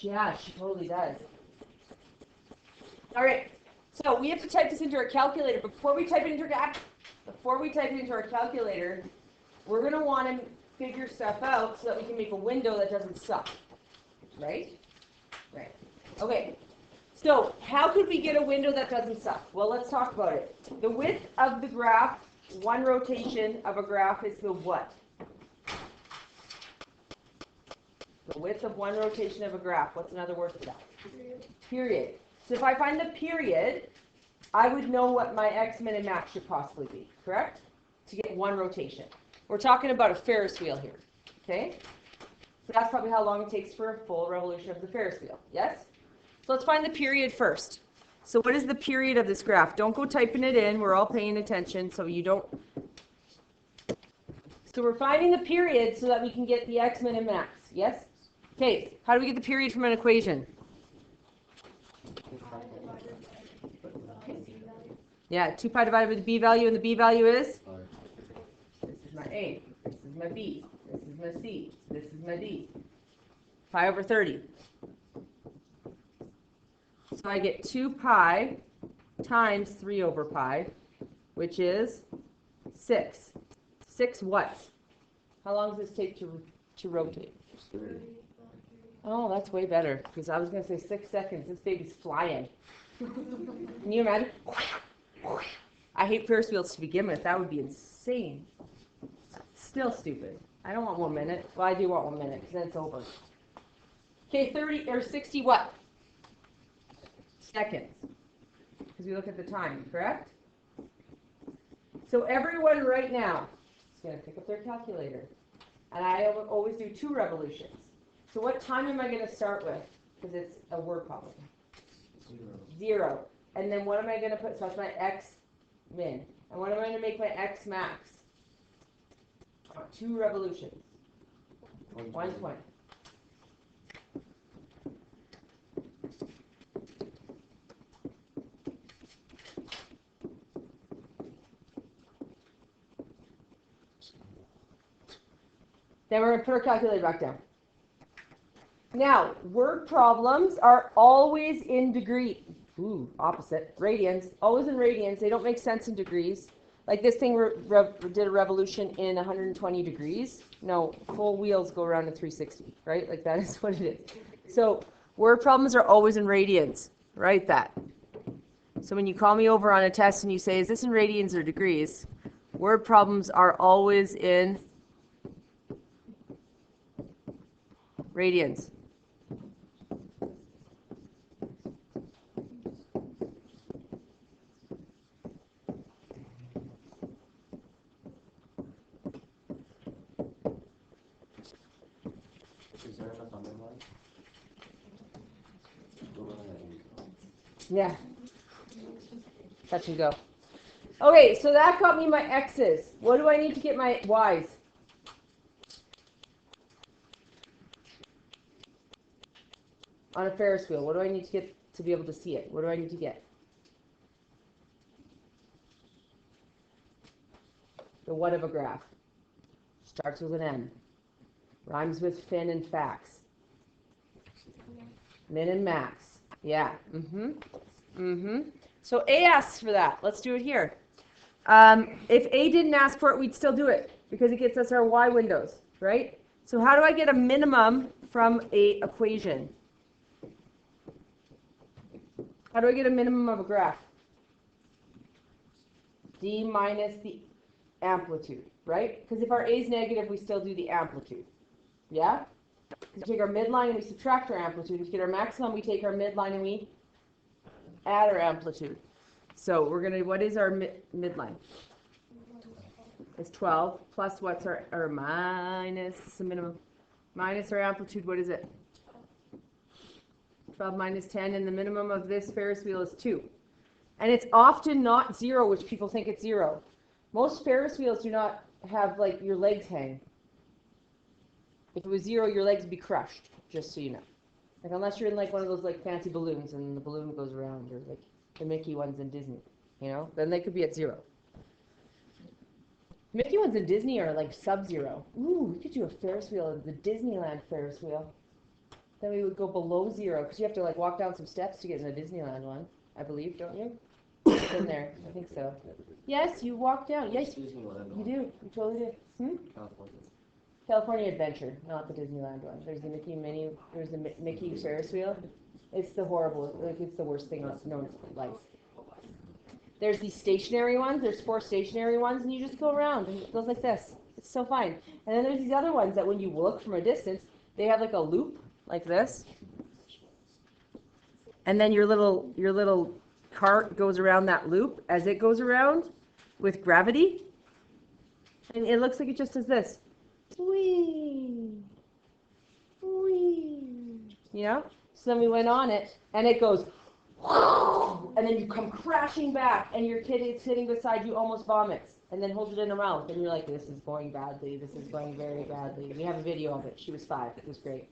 Yeah, she totally does. All right, so we have to type this into our calculator. Before we type it into our calculator, we're going to want to figure stuff out so that we can make a window that doesn't suck. Right? Right. Okay. So how could we get a window that doesn't suck? Well, let's talk about it. The width of the graph, one rotation of a graph is the what? The width of one rotation of a graph. What's another word for that? Period. So if I find the period, I would know what my x min and max should possibly be, correct? To get one rotation. We're talking about a Ferris wheel here, okay? So that's probably how long it takes for a full revolution of the Ferris wheel, yes? So let's find the period first. So what is the period of this graph? Don't go typing it in. We're all paying attention so you don't. So we're finding the period so that we can get the x min and max, yes? Okay, how do we get the period from an equation? Yeah, 2 pi divided by the b value, and the b value is? This is my a, this is my b, this is my c, this is my d. Pi over 30. So I get 2 pi times 3 over pi, which is 6. 6 what? How long does this take to rotate? Oh, that's way better, because I was going to say 6 seconds. This baby's flying. Can you imagine? I hate Ferris wheels to begin with. That would be insane. Still stupid. I don't want 1 minute. Well, I do want 1 minute, because then it's over. Okay, 30 or 60 what? Seconds. Because we look at the time, correct? So everyone right now is going to pick up their calculator. And I always do 2 revolutions. So what time am I going to start with? Because it's a word problem. 0. And then what am I going to put? So that's my x min. And what am I going to make my x max? 2 revolutions. 120. Then we're going to put our calculator back down. Now, word problems are always in degree. Ooh, opposite. Radians. Always in radians. They don't make sense in degrees. Like this thing did a revolution in 120 degrees. No, full wheels go around in 360, right? Like that is what it is. So word problems are always in radians. Write that. So when you call me over on a test and you say, is this in radians or degrees? Word problems are always in radians. Yeah. Touch and go. Okay, so that got me my x's. What do I need to get my y's? On a Ferris wheel, what do I need to get to be able to see it? What do I need to get? The what of a graph? Starts with an M. Rhymes with fin and fax. Min and max. Yeah. So A asks for that. Let's do it here. If A didn't ask for it, we'd still do it because it gets us our Y windows, right? So how do I get a minimum from a equation? How do I get a minimum of a graph? D minus the amplitude, right? Because if our A is negative, we still do the amplitude. Yeah? We take our midline and we subtract our amplitude. To get our maximum, we take our midline and we add our amplitude. So we're going to, what is our midline? It's 12 plus what's our minus the minimum. Minus our amplitude, what is it? 12 minus 10, and the minimum of this Ferris wheel is 2. And it's often not 0, which people think it's 0. Most Ferris wheels do not have, like, your legs hang. If it was 0, your legs would be crushed, just so you know. Like, unless you're in, like, one of those, like, fancy balloons, and the balloon goes around, or, like, the Mickey ones in Disney, you know? Then they could be at 0. Mickey ones in Disney are, like, sub-0. Ooh, we could do a Ferris wheel, the Disneyland Ferris wheel. Then we would go below 0, because you have to like walk down some steps to get in the Disneyland one, I believe, don't you? It's in there, I think so. Yes, you walk down. Yes, you do. You totally do. California Adventure, not the Disneyland one. There's the there's the Mickey Ferris wheel. It's the horrible, like it's the worst thing known as life. There's these stationary ones. There's 4 stationary ones, and you just go around, and it goes like this. It's so fine. And then there's these other ones that when you look from a distance, they have like a loop like this, and then your little cart goes around that loop as it goes around with gravity, and it looks like it just does this. Whee, whee. You know? So then we went on it, and it goes, and then you come crashing back, and your kid is sitting beside you almost vomits, and then holds it in her mouth, and you're like, this is going badly, this is going very badly. We have a video of it. She was 5. It was great.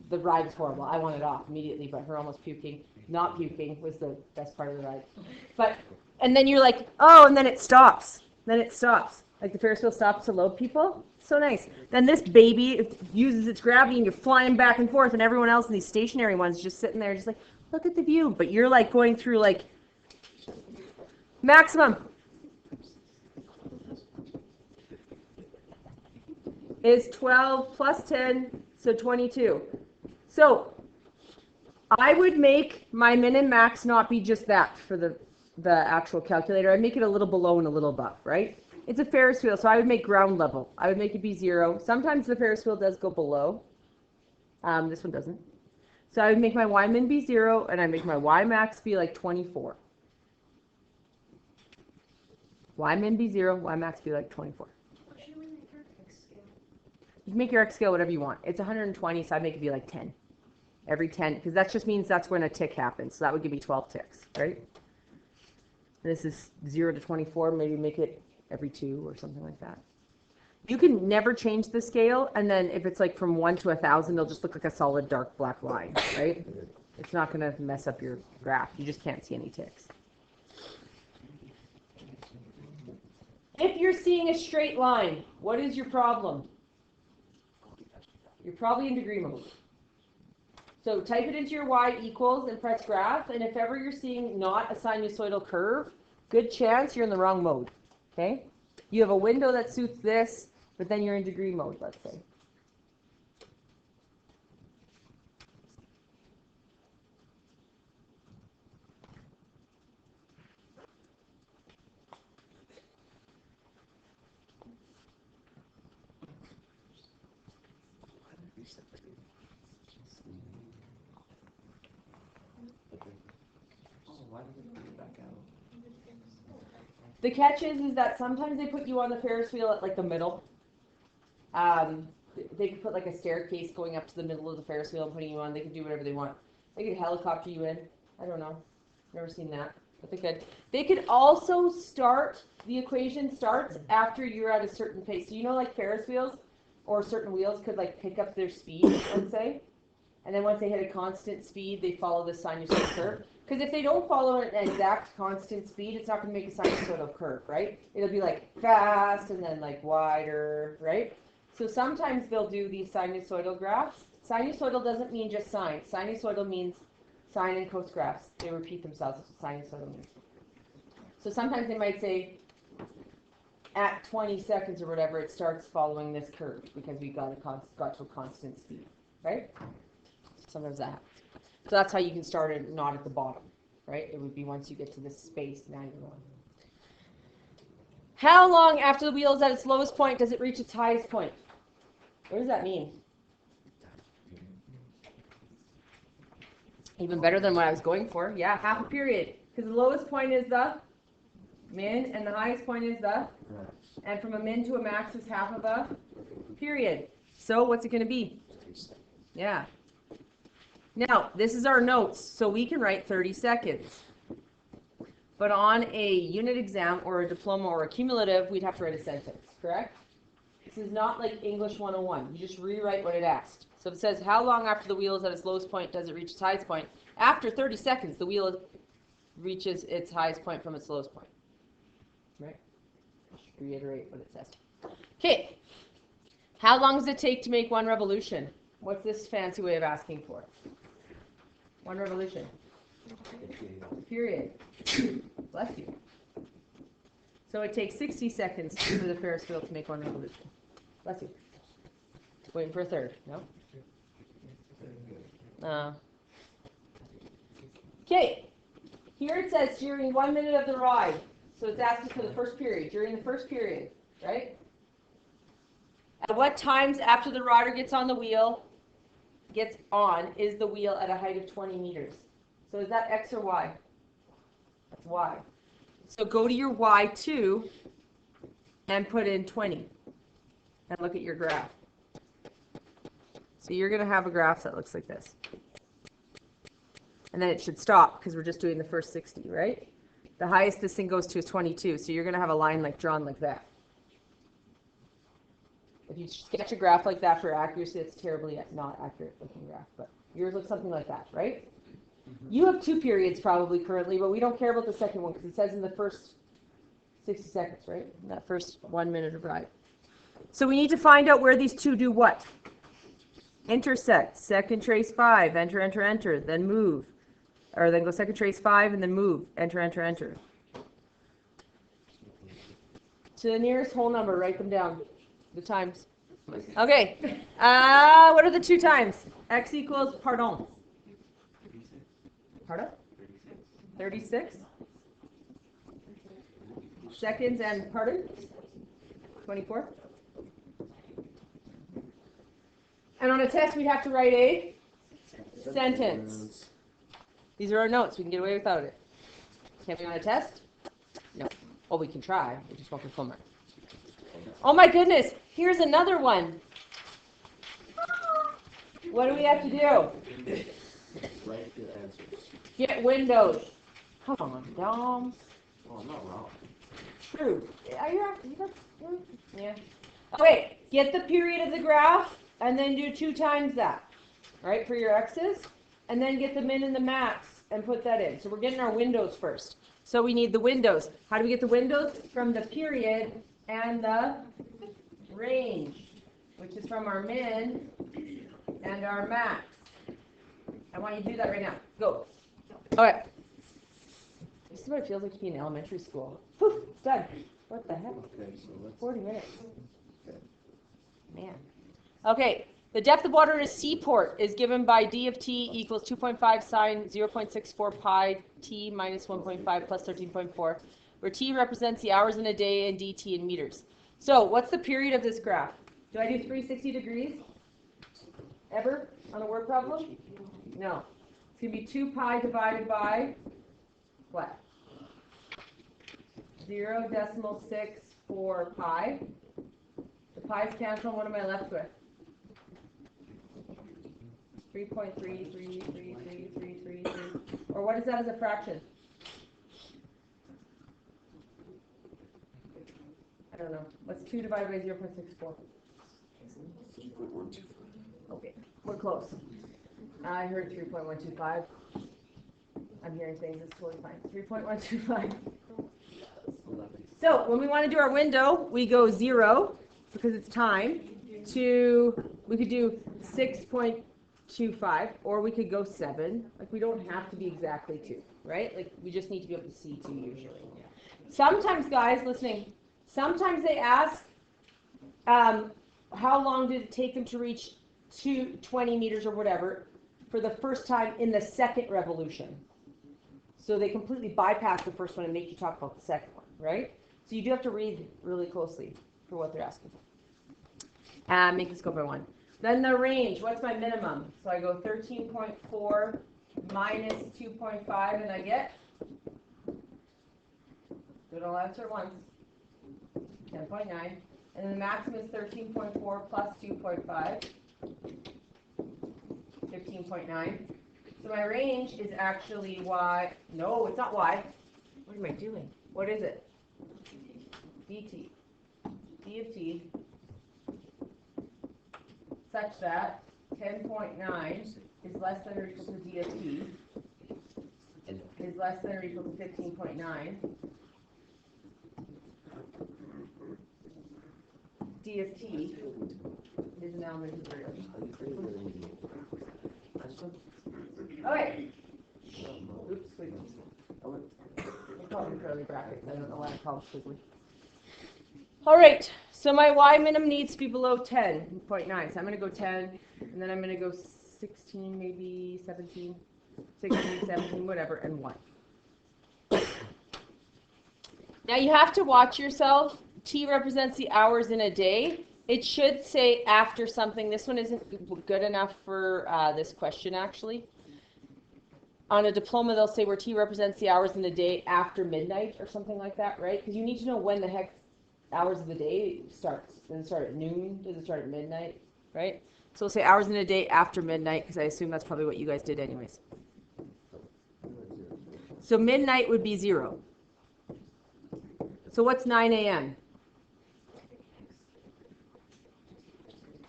The ride was horrible. I wanted off immediately, but her almost puking, not puking, was the best part of the ride. And then you're like, oh, and then it stops. Then it stops. Like the Ferris wheel stops to load people. So nice. Then this baby uses its gravity, and you're flying back and forth, and everyone else in these stationary ones just sitting there just like, look at the view. But you're like going through like maximum is 12 plus 10, so 22. So I would make my min and max not be just that for the actual calculator. I'd make it a little below and a little above, right? It's a Ferris wheel, so I would make ground level. I would make it be 0. Sometimes the Ferris wheel does go below. This one doesn't. So I would make my Y min be 0, and I'd make my Y max be like 24. Y min be 0, Y max be like 24. You can make your X scale whatever you want. It's 120, so I'd make it be like 10. Every 10, because that just means that's when a tick happens. So that would give me 12 ticks, right? This is 0 to 24, maybe make it every 2 or something like that. You can never change the scale, and then if it's like from 1 to 1,000, it'll just look like a solid dark black line, right? It's not going to mess up your graph. You just can't see any ticks. If you're seeing a straight line, what is your problem? You're probably in degree mode. So type it into your Y equals and press graph, and if ever you're seeing not a sinusoidal curve, good chance you're in the wrong mode, okay? You have a window that suits this, but then you're in degree mode, let's say. The catch is that sometimes they put you on the Ferris wheel at like the middle. They could put like a staircase going up to the middle of the Ferris wheel and putting you on. They could do whatever they want. They could helicopter you in. I don't know. Never seen that, but they could. They could also start, the equation starts after you're at a certain pace. So you know, like Ferris wheels or certain wheels could like pick up their speed, let's say. And then once they hit a constant speed, they follow the sinusoidal curve. Because if they don't follow an exact constant speed, it's not going to make a sinusoidal curve, right? It'll be like fast and then like wider, right? So sometimes they'll do these sinusoidal graphs. Sinusoidal doesn't mean just sine. Sinusoidal means sine and cos graphs. They repeat themselves. That's what sinusoidal means. So sometimes they might say at 20 seconds or whatever, it starts following this curve because we got to a constant speed, right? Sometimes that happens. So that's how you can start it not at the bottom, right? It would be once you get to this space, now you're on. How long after the wheel is at its lowest point does it reach its highest point? What does that mean? Even better than what I was going for. Yeah, half a period. Because the lowest point is the min, and the highest point is the, and from a min to a max is half of a period. So what's it going to be? Yeah. Now, this is our notes, so we can write 30 seconds. But on a unit exam or a diploma or a cumulative, we'd have to write a sentence, correct? This is not like English 101. You just rewrite what it asked. So if it says, how long after the wheel is at its lowest point does it reach its highest point? After 30 seconds, the wheel reaches its highest point from its lowest point. Right? Just reiterate what it says. Okay. How long does it take to make one revolution? What's this fancy way of asking for? 1 revolution. Period. Bless you. So it takes 60 seconds for the Ferris wheel to make 1 revolution. Bless you. Waiting for a third. No? Okay. Here it says during 1 minute of the ride. So it's asking for the first period. During the first period, right? At what times after the rider gets on the wheel, is the wheel at a height of 20 meters? So is that X or Y? That's Y. So go to your Y2 and put in 20. And look at your graph. So you're going to have a graph that looks like this. And then it should stop because we're just doing the first 60, right? The highest this thing goes to is 22. So you're going to have a line drawn like that. If you sketch a graph like that for accuracy, it's terribly not accurate looking graph. But yours looks something like that, right? You have 2 periods probably currently, but we don't care about the second one because it says in the first 60 seconds, right? In that first 1 minute of ride. So we need to find out where these two do what? Intersect. Second trace 5. Enter, enter, enter. Then move. Or then go second trace 5 and then move. Enter, enter, enter. To the nearest whole number, write them down. The times. Okay. What are the 2 times? X equals, pardon. Pardon? 36. Seconds and pardon? 24. And on a test, we'd have to write a sentence. These are our notes. We can get away without it. Can we on a test? No. Well, we can try. We just won't get full marks. Oh my goodness. Here's another one. What do we have to do? Write your answers. Get windows. Come on, Dom. Oh, I'm not wrong. True. Are you yeah. Okay. Get the period of the graph and then do 2 times that. Right, for your x's. And then get the min and the max and put that in. So we're getting our windows first. So we need the windows. How do we get the windows? From the period and the range, which is from our min and our max. I want you to do that right now. Go. All right. This is what it feels like to be in elementary school. Whew, it's done. What the heck? Okay, so let's... 40 minutes. Okay. Man. Okay. The depth of water in a seaport is given by d of t equals 2.5 sine 0.64 pi t minus 1.5 plus 13.4, where t represents the hours in a day and dt in meters. So what's the period of this graph? Do I do 360 degrees? Ever on a word problem? No. It's going to be 2 pi divided by what? 0.64 pi. The pi's cancel, what am I left with? 3.3333333. Or what is that as a fraction? I don't know. What's 2 divided by 0.64? Okay, we're close. I heard 3.125. I'm hearing things that's totally fine. 3.125. So when we want to do our window, we go 0 because it's time to, we could do 6.25 or we could go 7. Like we don't have to be exactly 2, right? Like we just need to be able to see 2 usually. Sometimes guys listening, sometimes they ask how long did it take them to reach 20 meters or whatever for the first time in the second revolution. So they completely bypass the first one and make you talk about the second one, right? So you do have to read really closely for what they're asking for. Make this go by 1. Then the range, what's my minimum? So I go 13.4 minus 2.5 and I get, good old answer once, 10.9. And then the maximum is 13.4 plus 2.5, 15.9. So my range is actually y, no, it's not y. What am I doing? What is it? dt. d of t such that 10.9 is less than or equal to d of t is less than or equal to 15.9. d of t is an element of zero. Are you crazy or easy? This one? Okay. No. Oops, squiggly. I went- I call them curly brackets. I don't know why I call them squiggly. All right. So my y minimum needs to be below 10.9. So I'm going to go 10, and then I'm going to go 16, maybe 17, 16, 17, whatever, and 1. Now you have to watch yourself. T represents the hours in a day. It should say after something. This one isn't good enough for this question, actually. On a diploma, they'll say where T represents the hours in the day after midnight or something like that, right? Because you need to know when the heck hours of the day starts. Does it start at noon? Does it start at midnight? Right? So we'll say hours in a day after midnight, because I assume that's probably what you guys did anyways. So midnight would be 0. So what's 9 a.m.?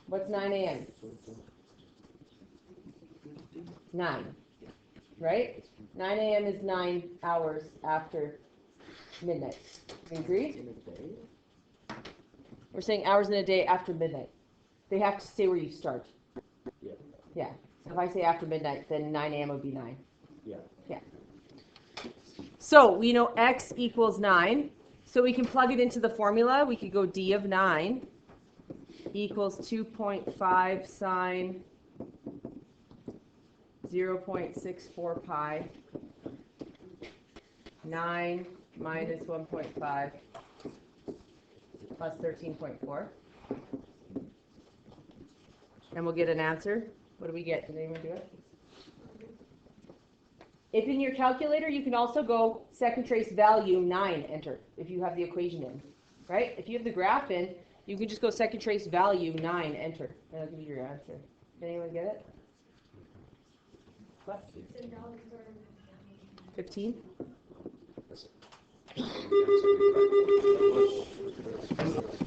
What's 9 a.m.? 9. Right? 9 a.m. is 9 hours after midnight. You agree? In a day? We're saying hours in a day after midnight. They have to say where you start. Yeah. Yeah. So if I say after midnight, then 9 a.m. would be 9. Yeah. Yeah. So we know x equals 9. So we can plug it into the formula. We could go d of 9 equals 2.5 sine 0.64 pi 9 minus 1.5 plus 13.4. And we'll get an answer. What do we get? Did anyone do it? If in your calculator, you can also go second trace value 9, enter, if you have the equation in, right? If you have the graph in, you can just go second trace value 9, enter, and it'll give you your answer. Did anyone get it? What? 15?